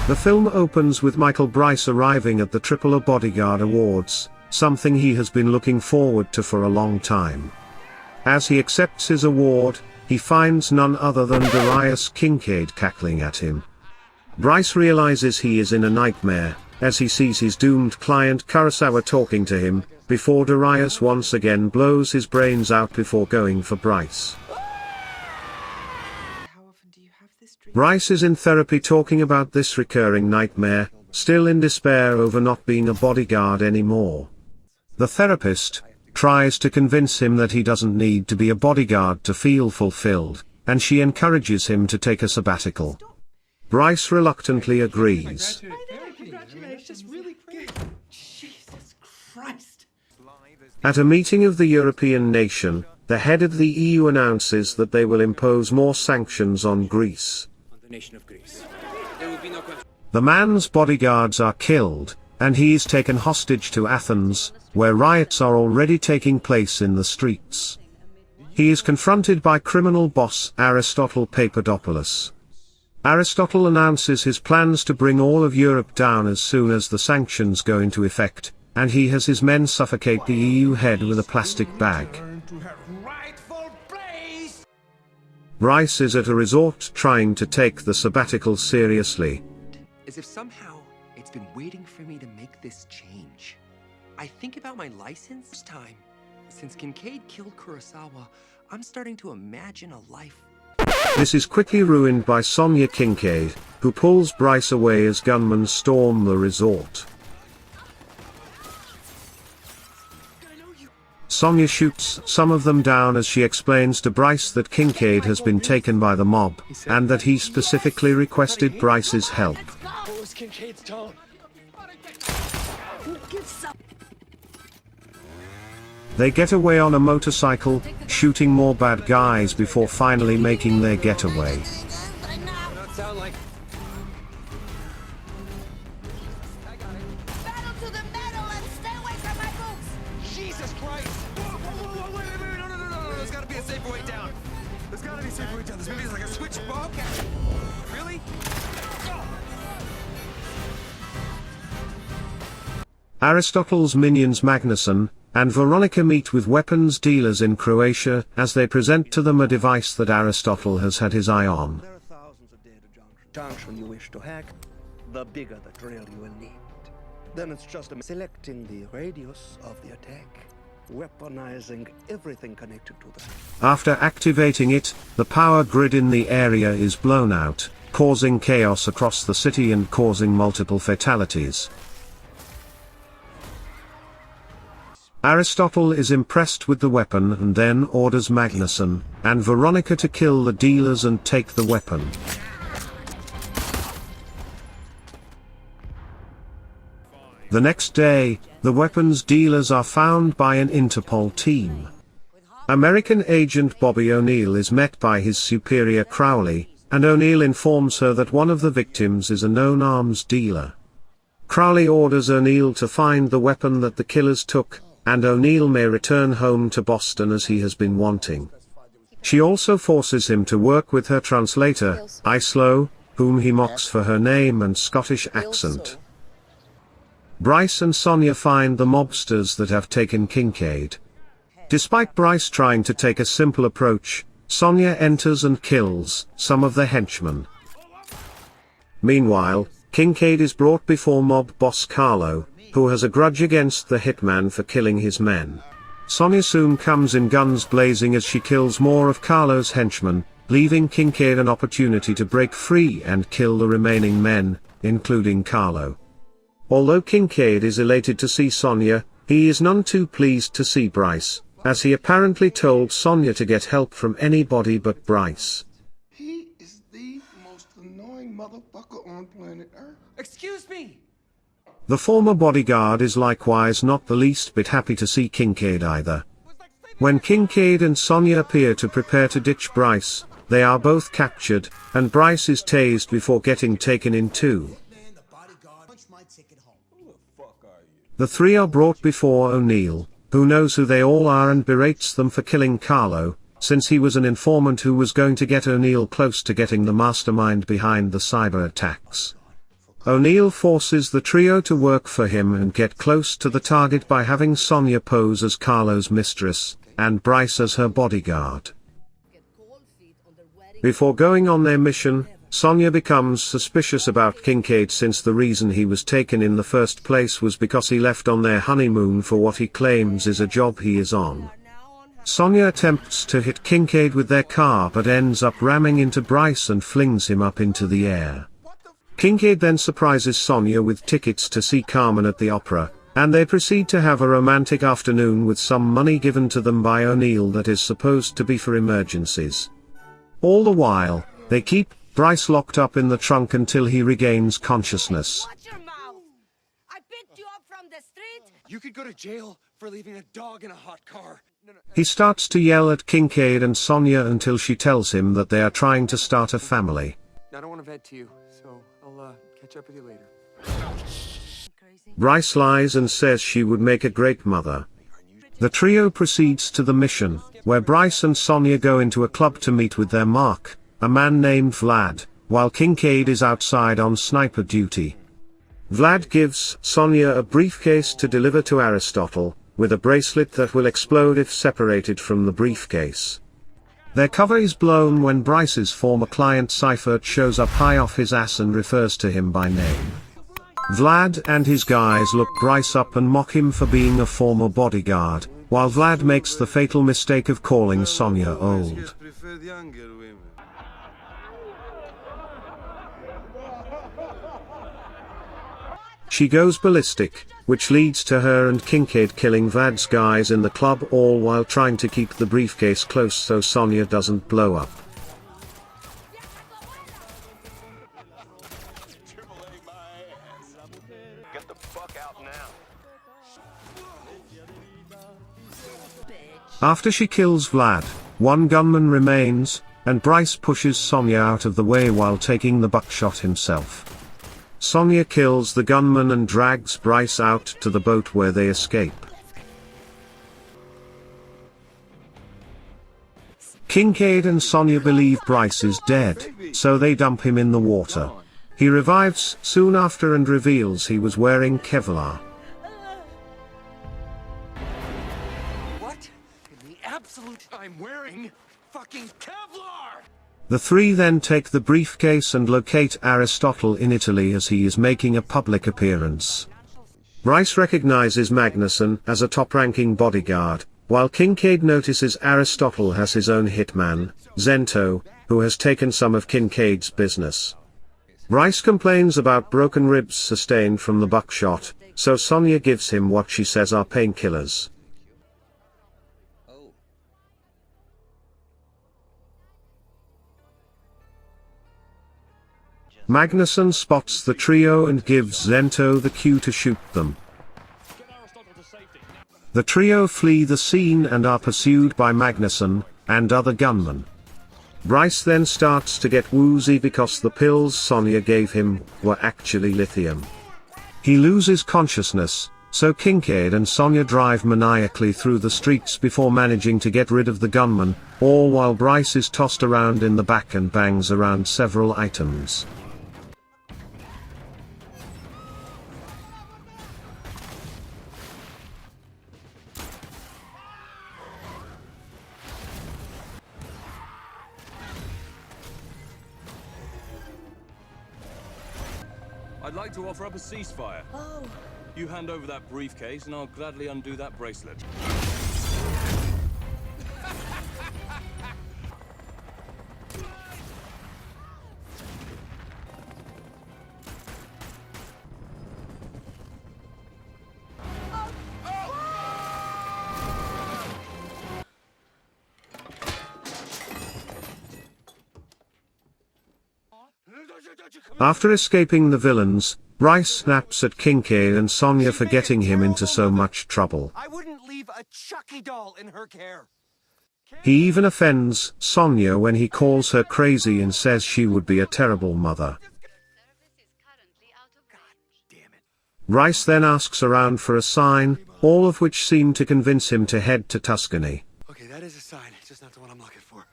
The film opens with Michael Bryce arriving at the AAA Bodyguard Awards, something he has been looking forward to for a long time. As he accepts his award, he finds none other than Darius Kincaid cackling at him. Bryce realizes he is in a nightmare, as he sees his doomed client Kurosawa talking to him, before Darius once again blows his brains out before going for Bryce. Bryce is in therapy talking about this recurring nightmare, still in despair over not being a bodyguard anymore. The therapist tries to convince him that he doesn't need to be a bodyguard to feel fulfilled, and she encourages him to take a sabbatical. Bryce reluctantly agrees. At a meeting of the European nation, the head of the EU announces that they will impose more sanctions on Greece. The man's bodyguards are killed, and he is taken hostage to Athens, where riots are already taking place in the streets. He is confronted by criminal boss Aristotle Papadopoulos. Aristotle announces his plans to bring all of Europe down as soon as the sanctions go into effect, and he has his men suffocate the EU head with a plastic bag. Bryce is at a resort trying to take the sabbatical seriously. As if somehow it's been waiting for me to make this change. I think about my license this time. Since Kincaid killed Kurosawa, I'm starting to imagine a life. This is quickly ruined by Sonya Kincaid, who pulls Bryce away as gunmen storm the resort. Sonya shoots some of them down as she explains to Bryce that Kincaid has been taken by the mob, and that he specifically requested Bryce's help. What was Kincaid's tone? They get away on a motorcycle, shooting more bad guys before finally making their getaway. Jesus Christ! Whoa, wait, no, there's gotta be a safer way down. There's gotta be a safer way down. This maybe is like a switch. Okay. Really? Aristotle's minions Magnuson and Veronica meet with weapons dealers in Croatia as they present to them a device that Aristotle has had his eye on. There are thousands of data junction you wish to hack, the bigger the drill you will need. Then it's just selecting the radius of the attack, weaponizing everything connected to them. After activating it, the power grid in the area is blown out, causing chaos across the city and causing multiple fatalities. Aristotle is impressed with the weapon and then orders Magnuson and Veronica to kill the dealers and take the weapon. The next day, the weapons dealers are found by an Interpol team. American agent Bobby O'Neill is met by his superior Crowley, and O'Neill informs her that one of the victims is a known arms dealer. Crowley orders O'Neill to find the weapon that the killers took, and O'Neill may return home to Boston as he has been wanting. She also forces him to work with her translator, Islo, whom he mocks for her name and Scottish accent. Bryce and Sonya find the mobsters that have taken Kincaid. Despite Bryce trying to take a simple approach, Sonya enters and kills some of the henchmen. Meanwhile, Kincaid is brought before mob boss Carlo, who has a grudge against the hitman for killing his men. Sonya soon comes in guns blazing as she kills more of Carlo's henchmen, leaving Kincaid an opportunity to break free and kill the remaining men, including Carlo. Although Kincaid is elated to see Sonya, he is none too pleased to see Bryce, as he apparently told Sonya to get help from anybody but Bryce. He is the most annoying motherfucker on planet Earth. Excuse me! The former bodyguard is likewise not the least bit happy to see Kincaid either. When Kincaid and Sonya appear to prepare to ditch Bryce, they are both captured, and Bryce is tased before getting taken in too. The three are brought before O'Neill, who knows who they all are and berates them for killing Carlo, since he was an informant who was going to get O'Neill close to getting the mastermind behind the cyber attacks. O'Neill forces the trio to work for him and get close to the target by having Sonya pose as Carlo's mistress, and Bryce as her bodyguard. Before going on their mission, Sonya becomes suspicious about Kincaid since the reason he was taken in the first place was because he left on their honeymoon for what he claims is a job he is on. Sonya attempts to hit Kincaid with their car but ends up ramming into Bryce and flings him up into the air. Kincaid then surprises Sonya with tickets to see Carmen at the opera, and they proceed to have a romantic afternoon with some money given to them by O'Neill that is supposed to be for emergencies. All the while, they keep Bryce locked up in the trunk until he regains consciousness. Watch your mouth! I picked you up from the street! You could go to jail for leaving a dog in a hot car. He starts to yell at Kincaid and Sonya until she tells him that they are trying to start a family. I don't want to vent to you, so I'll catch up with you later. Bryce lies and says she would make a great mother. The trio proceeds to the mission, where Bryce and Sonya go into a club to meet with their mark, a man named Vlad, while Kincaid is outside on sniper duty. Vlad gives Sonya a briefcase to deliver to Aristotle, with a bracelet that will explode if separated from the briefcase. Their cover is blown when Bryce's former client Seifert shows up high off his ass and refers to him by name. Vlad and his guys look Bryce up and mock him for being a former bodyguard, while Vlad makes the fatal mistake of calling Sonya old. She goes ballistic, which leads to her and Kincaid killing Vlad's guys in the club, all while trying to keep the briefcase close so Sonya doesn't blow up. Get the fuck out now. After she kills Vlad, one gunman remains, and Bryce pushes Sonya out of the way while taking the buckshot himself. Sonya kills the gunman and drags Bryce out to the boat where they escape. Kincaid and Sonya believe Bryce is dead, so they dump him in the water. He revives soon after and reveals he was wearing Kevlar. What? In the absolute I'm wearing fucking Kevlar! The three then take the briefcase and locate Aristotle in Italy as he is making a public appearance. Bryce recognizes Magnuson as a top-ranking bodyguard, while Kincaid notices Aristotle has his own hitman, Zento, who has taken some of Kincaid's business. Bryce complains about broken ribs sustained from the buckshot, so Sonya gives him what she says are painkillers. Magnuson spots the trio and gives Zento the cue to shoot them. The trio flee the scene and are pursued by Magnuson and other gunmen. Bryce then starts to get woozy because the pills Sonya gave him were actually lithium. He loses consciousness, so Kincaid and Sonya drive maniacally through the streets before managing to get rid of the gunman, all while Bryce is tossed around in the back and bangs around several items. I'd like to offer up a ceasefire. Oh. You hand over that briefcase and I'll gladly undo that bracelet. After escaping the villains, Bryce snaps at Kincaid and Sonya for getting him into so much trouble. I wouldn't leave a Chucky doll in her care. He even offends Sonya when he calls her crazy and says she would be a terrible mother. Bryce then asks around for a sign, all of which seem to convince him to head to Tuscany. Okay, that is a sign, just not the one I'm looking for.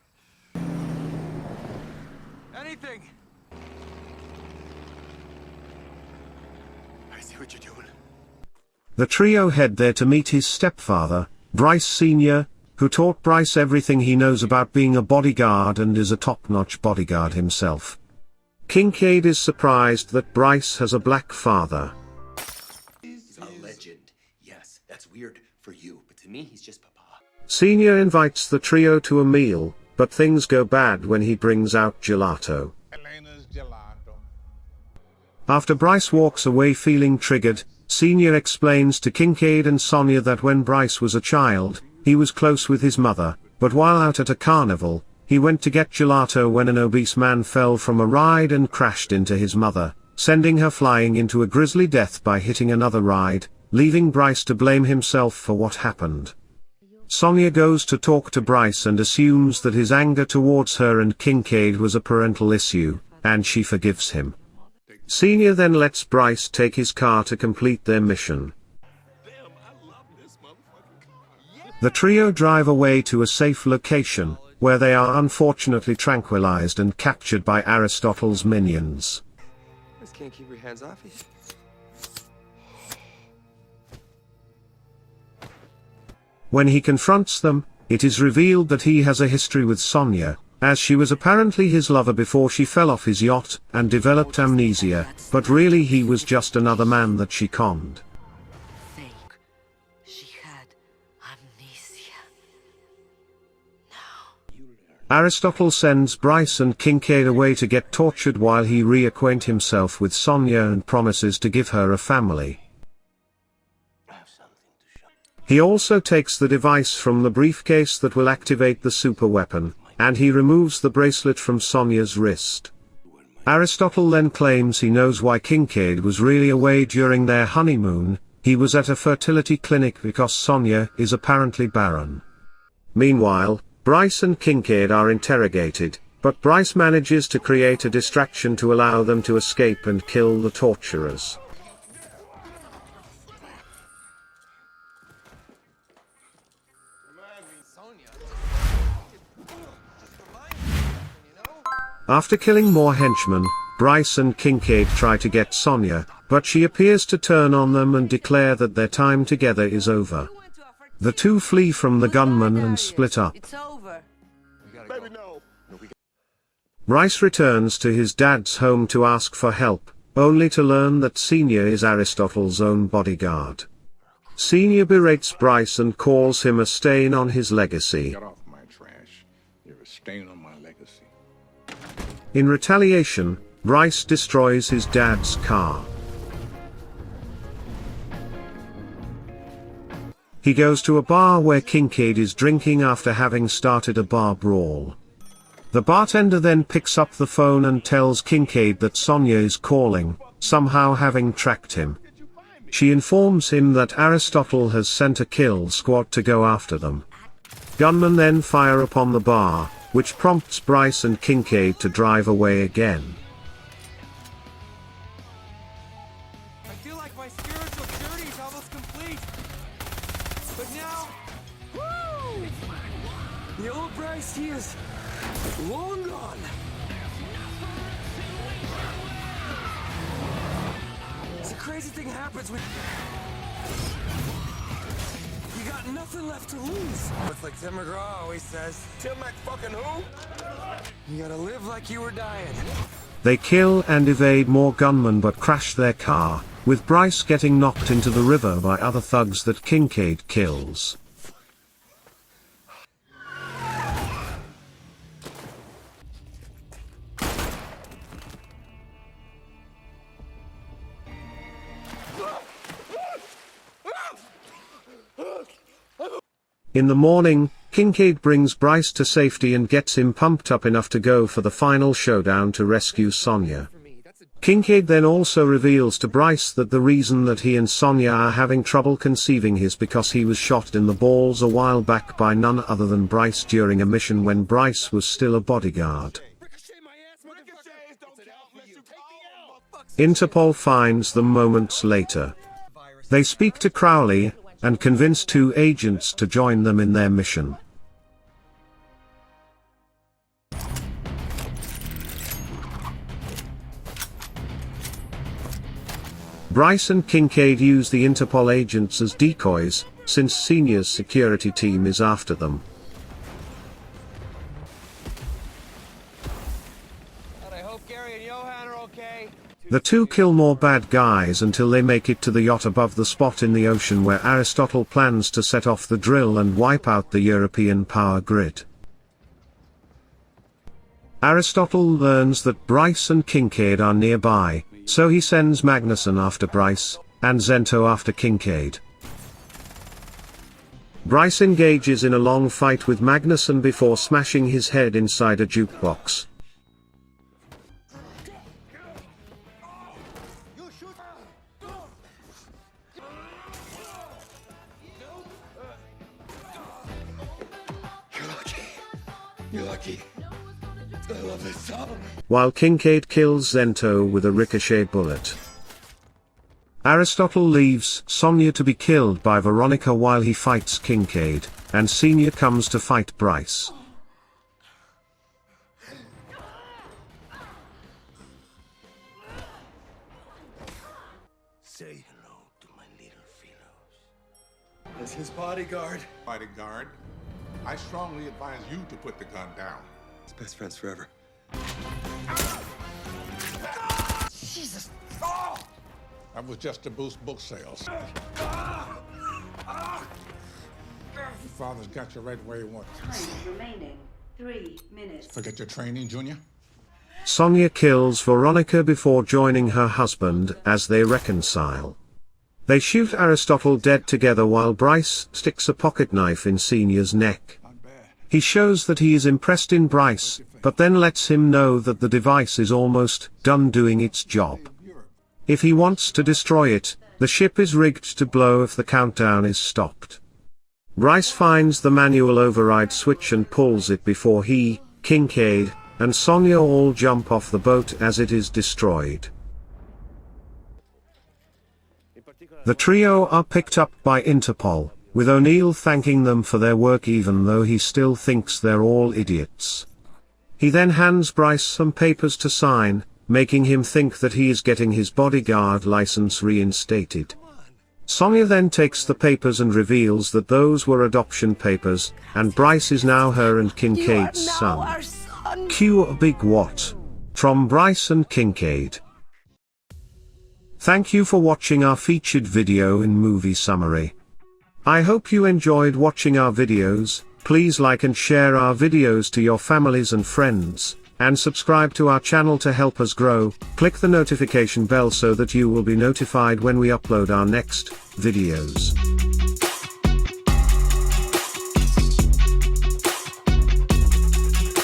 Anything! I see what you're doing. The trio head there to meet his stepfather, Bryce Sr., who taught Bryce everything he knows about being a bodyguard and is a top-notch bodyguard himself. Kincaid is surprised that Bryce has a black father. He's a legend. Yes, that's weird for you, but to me, he's just Papa. Senior invites the trio to a meal, but things go bad when he brings out gelato. Elena's gelato. After Bryce walks away feeling triggered, Senior explains to Kincaid and Sonia that when Bryce was a child, he was close with his mother, but while out at a carnival, he went to get gelato when an obese man fell from a ride and crashed into his mother, sending her flying into a grisly death by hitting another ride, leaving Bryce to blame himself for what happened. Sonia goes to talk to Bryce and assumes that his anger towards her and Kincaid was a parental issue, and she forgives him. Senior then lets Bryce take his car to complete their mission. The trio drive away to a safe location, where they are unfortunately tranquilized and captured by Aristotle's minions. Just can't keep your hands off you. When he confronts them, it is revealed that he has a history with Sonia, as she was apparently his lover before she fell off his yacht and developed amnesia, but really he was just another man that she conned. Fake. She had amnesia. Aristotle sends Bryce and Kincaid away to get tortured while he reacquaint himself with Sonia and promises to give her a family. He also takes the device from the briefcase that will activate the super weapon, and he removes the bracelet from Sonia's wrist. Aristotle then claims he knows why Kincaid was really away during their honeymoon. He was at a fertility clinic because Sonia is apparently barren. Meanwhile, Bryce and Kincaid are interrogated, but Bryce manages to create a distraction to allow them to escape and kill the torturers. After killing more henchmen, Bryce and Kincaid try to get Sonia, but she appears to turn on them and declare that their time together is over. The two flee from the gunman and split up. It's over. Baby, no. Bryce returns to his dad's home to ask for help, only to learn that Senior is Aristotle's own bodyguard. Senior berates Bryce and calls him a stain on his legacy. Get off my trash. You're a stain on my legacy. In retaliation, Bryce destroys his dad's car. He goes to a bar where Kincaid is drinking after having started a bar brawl. The bartender then picks up the phone and tells Kincaid that Sonia is calling, somehow having tracked him. She informs him that Aristotle has sent a kill squad to go after them. Gunmen then fire upon the bar, which prompts Bryce and Kincaid to drive away again. I feel like my spiritual journey is almost complete. But now, woo! The old Bryce, he is long gone. The crazy thing happens when you got nothing left to lose. It's like Tim McGraw always says. Tim fucking who? You gotta live like you were dying. They kill and evade more gunmen but crash their car, with Bryce getting knocked into the river by other thugs that Kincaid kills. In the morning, Kincaid brings Bryce to safety and gets him pumped up enough to go for the final showdown to rescue Sonia. Kincaid then also reveals to Bryce that the reason that he and Sonia are having trouble conceiving is because he was shot in the balls a while back by none other than Bryce during a mission when Bryce was still a bodyguard. Interpol finds them moments later. They speak to Crowley, and convince two agents to join them in their mission. Bryce and Kincaid use the Interpol agents as decoys, since Senior's security team is after them. I hope Gary and Johan are okay. The two kill more bad guys until they make it to the yacht above the spot in the ocean where Aristotle plans to set off the drill and wipe out the European power grid. Aristotle learns that Bryce and Kincaid are nearby, so he sends Magnuson after Bryce, and Zento after Kincaid. Bryce engages in a long fight with Magnuson before smashing his head inside a jukebox. You're lucky. You're lucky. I love this song. While Kincaid kills Zento with a ricochet bullet. Aristotle leaves Sonia to be killed by Veronica while he fights Kincaid, and Senior comes to fight Bryce. Say hello to my little fellows. As his bodyguard. Bodyguard, I strongly advise you to put the gun down. It's best friends forever. Jesus! Oh! That was just to boost book sales. Your father's got you right where he wants. Time remaining 3 minutes. Forget your training, Junior? Sonia kills Veronica before joining her husband as they reconcile. They shoot Aristotle dead together while Bryce sticks a pocket knife in Senior's neck. He shows that he is impressed in Bryce, but then lets him know that the device is almost done doing its job. If he wants to destroy it, the ship is rigged to blow if the countdown is stopped. Bryce finds the manual override switch and pulls it before he, Kincaid, and Sonia all jump off the boat as it is destroyed. The trio are picked up by Interpol, with O'Neill thanking them for their work even though he still thinks they're all idiots. He then hands Bryce some papers to sign, making him think that he is getting his bodyguard license reinstated. Sonia then takes the papers and reveals that those were adoption papers, and Bryce is now her and Kincaid's son. Cue a big what? From Bryce and Kincaid. Thank you for watching our featured video in movie summary. I hope you enjoyed watching our videos. Please like and share our videos to your families and friends, and subscribe to our channel to help us grow. Click the notification bell so that you will be notified when we upload our next videos.